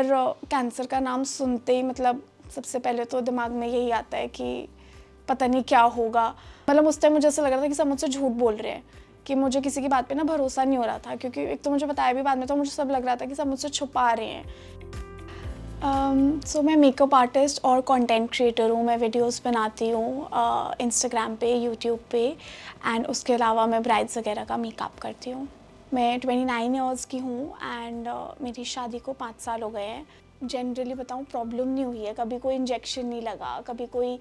पर कैंसर का नाम सुनते ही मतलब सबसे पहले तो दिमाग में यही आता है कि पता नहीं क्या होगा। मतलब उस टाइम मुझे ऐसा लग रहा था कि सब मुझसे झूठ बोल रहे हैं, कि मुझे किसी की बात पे ना भरोसा नहीं हो रहा था, क्योंकि एक तो मुझे बताया भी बाद में, तो मुझे सब लग रहा था कि सब मुझसे छुपा रहे हैं। सो मैं मेकअप आर्टिस्ट और कंटेंट क्रिएटर हूँ। मैं वीडियोस बनाती हूँ इंस्टाग्राम पे, यूट्यूब पे, एंड उसके अलावा मैं ब्राइड्स वगैरह का मेकअप करती हूँ। मैं 29 इयर्स की हूँ एंड मेरी शादी को 5 साल हो गए हैं। जनरली बताऊँ, प्रॉब्लम नहीं हुई है, कभी कोई इंजेक्शन नहीं लगा, कभी कोई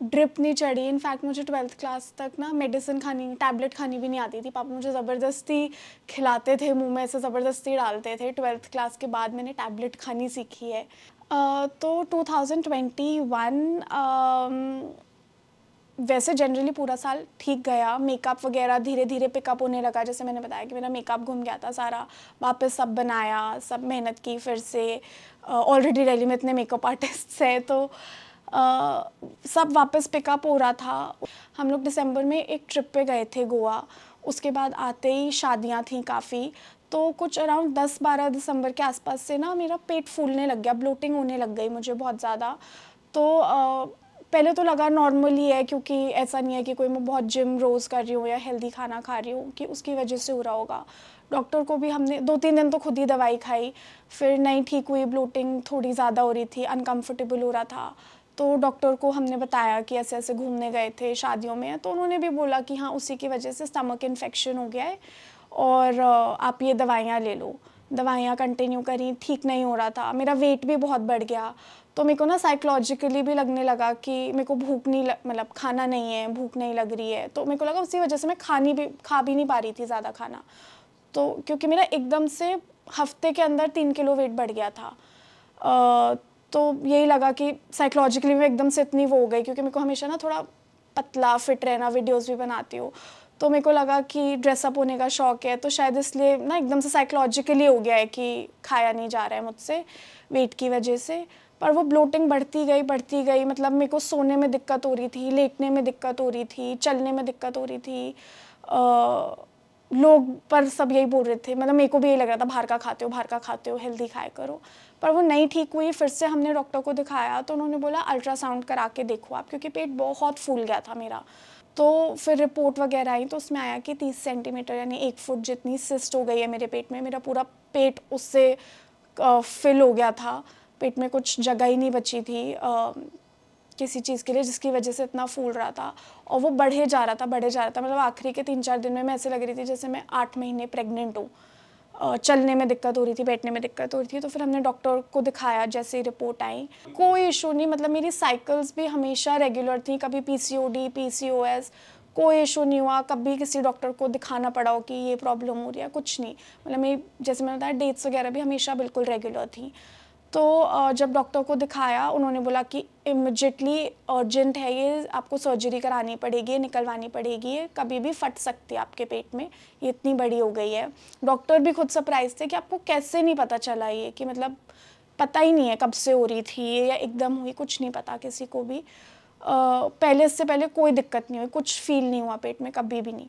ड्रिप नहीं चढ़ी। इनफैक्ट मुझे 12th क्लास तक ना मेडिसिन खानी, टैबलेट खानी भी नहीं आती थी। पापा मुझे ज़बरदस्ती खिलाते थे, मुंह में ऐसे ज़बरदस्ती डालते थे। 12th क्लास के बाद मैंने टैबलेट खानी सीखी है। तो 2021 वैसे जनरली पूरा साल ठीक गया। मेकअप वगैरह धीरे धीरे पिकअप होने लगा। जैसे मैंने बताया कि मेरा मेकअप घूम गया था सारा, वापस सब बनाया, सब मेहनत की फिर से। ऑलरेडी दिल्ली में इतने मेकअप आर्टिस्ट्स हैं, तो सब वापस पिकअप हो रहा था। हम लोग दिसंबर में एक ट्रिप पे गए थे गोवा। उसके बाद आते ही शादियां थी काफ़ी, तो कुछ अराउंड 10-12 दिसंबर के आसपास से ना मेरा पेट फूलने लग गया, ब्लोटिंग होने लग गई मुझे बहुत ज़्यादा। तो पहले तो लगा नॉर्मल ही है, क्योंकि ऐसा नहीं है कि कोई मैं बहुत जिम रोज़ कर रही हूँ या हेल्दी खाना खा रही हूँ कि उसकी वजह से हो रहा होगा। डॉक्टर को भी हमने 2-3 दिन तो खुद ही दवाई खाई, फिर नहीं ठीक हुई, ब्लोटिंग थोड़ी ज़्यादा हो रही थी, अनकम्फर्टेबल हो रहा था। तो डॉक्टर को हमने बताया कि ऐसे ऐसे घूमने गए थे शादियों में, तो उन्होंने भी बोला कि हाँ, उसी की वजह से स्टमक इन्फेक्शन हो गया है और आप ये दवाइयाँ ले लो। दवाइयाँ कंटिन्यू करी, ठीक नहीं हो रहा था। मेरा वेट भी बहुत बढ़ गया, तो मेरे को ना साइकोलॉजिकली भी लगने लगा कि मेरे को भूख नहीं मतलब खाना नहीं है, भूख नहीं लग रही है। तो मेरे को लगा उसी वजह से मैं खा भी नहीं पा रही थी ज़्यादा खाना। तो क्योंकि मेरा एकदम से हफ्ते के अंदर 3 किलो वेट बढ़ गया था। तो यही लगा कि साइकोलॉजिकली मैं एकदम से इतनी वो हो गई, क्योंकि मेरे को हमेशा ना थोड़ा पतला फिट रहना, वीडियोस भी बनाती हूँ, तो मेरे को लगा कि ड्रेसअप होने का शौक़ है, तो शायद इसलिए ना एकदम से साइकोलॉजिकली हो गया है कि खाया नहीं जा रहा है मुझसे वेट की वजह से। पर वो ब्लोटिंग बढ़ती गई। मतलब मेरे को सोने में दिक्कत हो रही थी, लेटने में दिक्कत हो रही थी, चलने में दिक्कत हो रही थी। लोग पर सब यही बोल रहे थे, मतलब मेरे को भी यही लग रहा था, बाहर का खाते हो, हेल्दी खाया करो। पर वो नहीं ठीक हुई। फिर से हमने डॉक्टर को दिखाया, तो उन्होंने बोला अल्ट्रासाउंड करा के देखो आप, क्योंकि पेट बहुत फूल गया था मेरा। तो फिर रिपोर्ट वगैरह आई, तो उसमें आया कि 30 सेंटीमीटर यानी 1 फुट जितनी सिस्ट हो गई है मेरे पेट में। मेरा पूरा पेट उससे फिल हो गया था, पेट में कुछ जगह ही नहीं बची थी किसी चीज़ के लिए, जिसकी वजह से इतना फूल रहा था। और वो बढ़े जा रहा था। मतलब आखिरी के 3-4 दिन में मैं ऐसे लग रही थी जैसे मैं 8 महीने प्रेग्नेंट हूँ। चलने में दिक्कत हो रही थी, बैठने में दिक्कत हो रही थी। तो फिर हमने डॉक्टर को दिखाया, जैसे ही रिपोर्ट आई कोई इशू नहीं। मतलब मेरी साइकिल्स भी हमेशा रेगुलर थी, कभी PCOD, PCOS कोई इशू नहीं हुआ, कभी किसी डॉक्टर को दिखाना पड़ा हो कि ये प्रॉब्लम हो रही है, कुछ नहीं। मतलब मेरी, जैसे मैंने बताया, डेट्स वगैरह भी हमेशा बिल्कुल रेगुलर थी। तो जब डॉक्टर को दिखाया, उन्होंने बोला कि इमिजिएटली अर्जेंट है ये, आपको सर्जरी करानी पड़ेगी, निकलवानी पड़ेगी, ये कभी भी फट सकती है आपके पेट में, ये इतनी बड़ी हो गई है। डॉक्टर भी खुद सरप्राइज थे कि आपको कैसे नहीं पता चला ये, कि मतलब पता ही नहीं है कब से हो रही थी ये या एकदम हुई, कुछ नहीं पता किसी को भी। पहले, इससे पहले कोई दिक्कत नहीं हुई, कुछ फील नहीं हुआ पेट में कभी भी नहीं।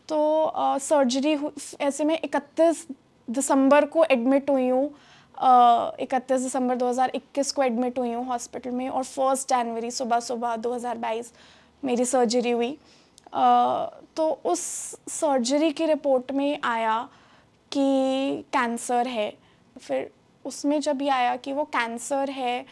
तो सर्जरी ऐसे में 31 दिसंबर को एडमिट हुई हूँ। 31 दिसंबर 2021 को एडमिट हुई हूँ हॉस्पिटल में, और 1 जनवरी सुबह 2022 मेरी सर्जरी हुई। तो उस सर्जरी की रिपोर्ट में आया कि कैंसर है। फिर उसमें जब ये आया कि वो कैंसर है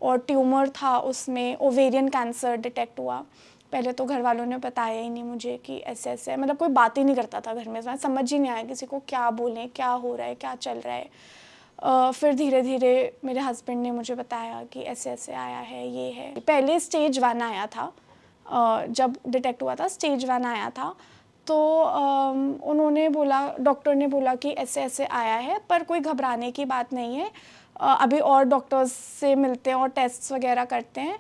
और ट्यूमर था उसमें, ओवेरियन कैंसर डिटेक्ट हुआ। पहले तो घर वालों ने बताया ही नहीं मुझे कि ऐसे ऐसे है, मतलब कोई बात ही नहीं करता था घर में, समझ ही नहीं आया किसी को क्या बोलें, क्या हो रहा है, क्या चल रहा है। फिर धीरे धीरे मेरे हस्बैंड ने मुझे बताया कि ऐसे ऐसे आया है, ये है। पहले स्टेज 1 आया था, जब डिटेक्ट हुआ था स्टेज 1 आया था। तो उन्होंने बोला, डॉक्टर ने बोला कि ऐसे ऐसे आया है, पर कोई घबराने की बात नहीं है। अभी और डॉक्टर्स से मिलते हैं और टेस्ट्स वगैरह करते हैं।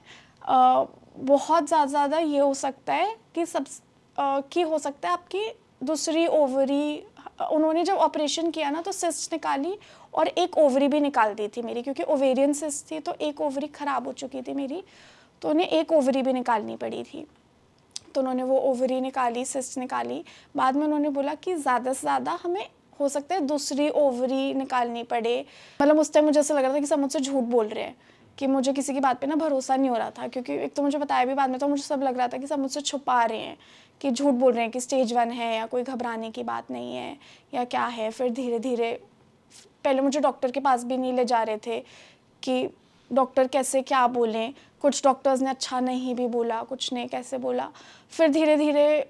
बहुत ज़्यादा ये हो सकता है कि हो सकता है आपकी दूसरी ओवरी, उन्होंने जब ऑपरेशन किया ना तो सिस्ट निकाली और एक ओवरी भी निकाल दी थी मेरी, क्योंकि ओवेरियन सिस्ट थी तो एक ओवरी ख़राब हो चुकी थी मेरी, तो उन्हें एक ओवरी भी निकालनी पड़ी थी। तो उन्होंने वो ओवरी निकाली, सिस्ट निकाली। बाद में उन्होंने बोला कि ज़्यादा से ज़्यादा हमें हो सकता है दूसरी ओवरी निकालनी पड़े। मतलब उस टाइम मुझे ऐसा लग रहा था कि सब मुझसे झूठ बोल रहे हैं, कि मुझे किसी की बात पे ना भरोसा नहीं हो रहा था, क्योंकि एक तो मुझे बताया भी बाद में, तो मुझे सब लग रहा था कि सब मुझसे छुपा रहे हैं, कि झूठ बोल रहे हैं कि स्टेज 1 है या कोई घबराने की बात नहीं है या क्या है। फिर धीरे धीरे पहले मुझे डॉक्टर के पास भी नहीं ले जा रहे थे कि डॉक्टर कैसे क्या बोलें, कुछ डॉक्टर्स ने अच्छा नहीं भी बोला, कुछ ने कैसे बोला। फिर धीरे धीरे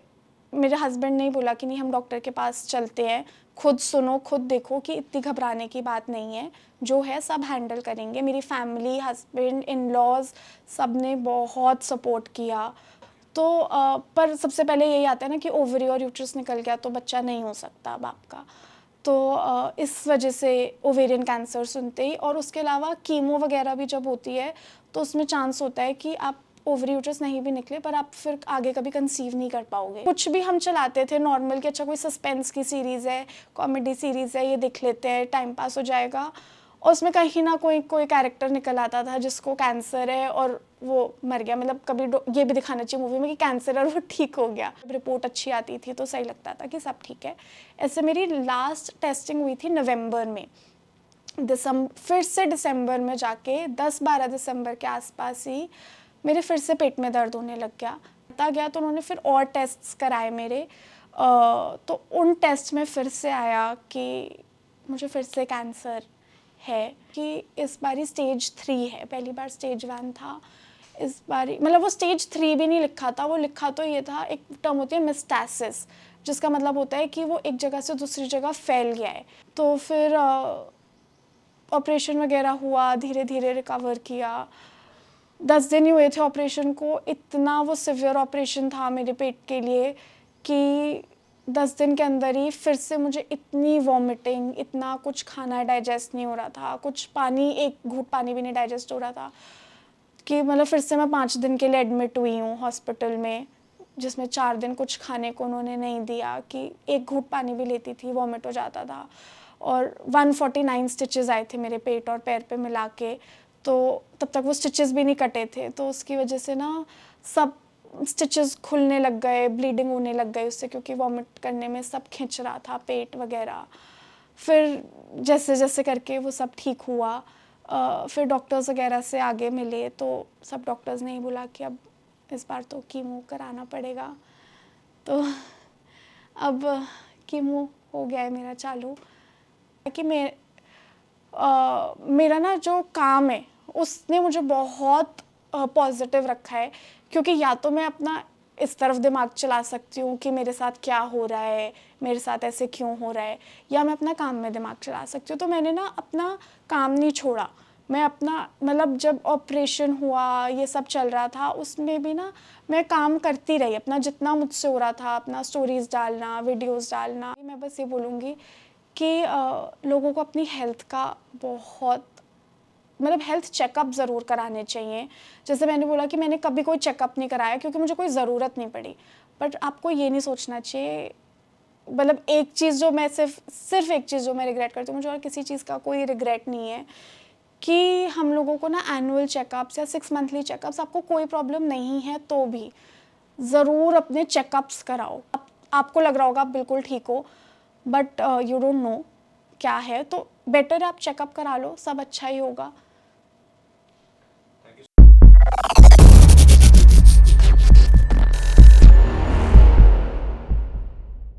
मेरे हस्बैंड ने ही बोला कि नहीं हम डॉक्टर के पास चलते हैं, खुद सुनो खुद देखो कि इतनी घबराने की बात नहीं है, जो है सब हैंडल करेंगे। मेरी फैमिली, हस्बैंड, इन लॉज सब ने बहुत सपोर्ट किया। तो पर सबसे पहले यही आता है ना कि ओवरी और यूट्रस निकल गया तो बच्चा नहीं हो सकता बाप का। तो इस वजह से ओवेरियन कैंसर सुनते ही, और उसके अलावा कीमो वगैरह भी जब होती है तो उसमें चांस होता है कि आप ओवरी यूट्रस नहीं भी निकले पर आप फिर आगे कभी कंसीव नहीं कर पाओगे। कुछ भी हम चलाते थे नॉर्मल कि अच्छा कोई सस्पेंस की सीरीज़ है, कॉमेडी सीरीज़ है, ये देख लेते हैं टाइम पास हो जाएगा, और उसमें कहीं ना कोई कैरेक्टर निकल आता था जिसको कैंसर है और वो मर गया। मतलब कभी ये भी दिखाना चाहिए मूवी में कि कैंसर है और वो ठीक हो गया। रिपोर्ट अच्छी आती थी तो सही लगता था कि सब ठीक है। ऐसे मेरी लास्ट टेस्टिंग हुई थी नवंबर में, फिर से दिसंबर में जाके 10-12 दिसंबर के आसपास ही मेरे फिर से पेट में दर्द होने लग गया। पता गया तो उन्होंने फिर और टेस्ट्स कराए मेरे, तो उन टेस्ट में फिर से आया कि मुझे फिर से कैंसर है, कि इस बारी स्टेज 3 है। पहली बार स्टेज 1 था, इस बारी मतलब वो स्टेज 3 भी नहीं लिखा था, वो लिखा तो ये था, एक टर्म होती है मेटास्टेसिस, जिसका मतलब होता है कि वो एक जगह से दूसरी जगह फैल गया है। तो फिर ऑपरेशन वगैरह हुआ, धीरे धीरे रिकवर किया। 10 दिन ही हुए थे ऑपरेशन को। इतना वो सिवियर ऑपरेशन था मेरे पेट के लिए कि 10 दिन के अंदर ही फिर से मुझे इतनी वॉमिटिंग, इतना कुछ खाना डाइजेस्ट नहीं हो रहा था, कुछ पानी, एक घूंट पानी भी नहीं डाइजेस्ट हो रहा था, कि मतलब फिर से मैं 5 दिन के लिए एडमिट हुई हूँ हॉस्पिटल में, जिसमें 4 दिन कुछ खाने को उन्होंने नहीं दिया, कि एक घूंट पानी भी लेती थी वॉमिट हो जाता था। और 149 स्टिचेस आए थे मेरे पेट और पैर पे मिला के, तो तब तक वो स्टिचेस भी नहीं कटे थे, तो उसकी वजह से ना सब स्टिचेस खुलने लग गए, ब्लीडिंग होने लग गई उससे, क्योंकि वॉमिट करने में सब खिंच रहा था पेट वगैरह। फिर जैसे जैसे करके वो सब ठीक हुआ। फिर डॉक्टर्स वगैरह से आगे मिले तो सब डॉक्टर्स ने ही बोला कि अब इस बार तो कीमो कराना पड़ेगा। तो अब कीमो हो गया है मेरा चालू, कि मेरा ना जो काम है उसने मुझे बहुत पॉजिटिव रखा है, क्योंकि या तो मैं अपना इस तरफ दिमाग चला सकती हूँ कि मेरे साथ क्या हो रहा है, मेरे साथ ऐसे क्यों हो रहा है, या मैं अपना काम में दिमाग चला सकती हूँ। तो मैंने ना अपना काम नहीं छोड़ा, मैं अपना मतलब जब ऑपरेशन हुआ ये सब चल रहा था उसमें भी ना मैं काम करती रही, अपना जितना मुझसे हो रहा था, अपना स्टोरीज़ डालना, वीडियोज़ डालना। मैं बस ये बोलूँगी कि लोगों को अपनी हेल्थ का बहुत मतलब हेल्थ चेकअप ज़रूर कराने चाहिए। जैसे मैंने बोला कि मैंने कभी कोई चेकअप नहीं कराया क्योंकि मुझे कोई ज़रूरत नहीं पड़ी, बट आपको ये नहीं सोचना चाहिए। मतलब एक चीज़ जो मैं सिर्फ एक चीज़ जो मैं रिग्रेट करती हूँ, मुझे और किसी चीज़ का कोई रिग्रेट नहीं है, कि हम लोगों को ना एनुअल चेकअप्स या 6 मंथली चेकअप्स, आपको कोई प्रॉब्लम नहीं है तो भी ज़रूर अपने चेकअप्स कराओ। आपको लग रहा होगा आप बिल्कुल ठीक हो, बट यू डोंट नो क्या है, तो बेटर आप चेकअप करा लो, सब अच्छा ही होगा।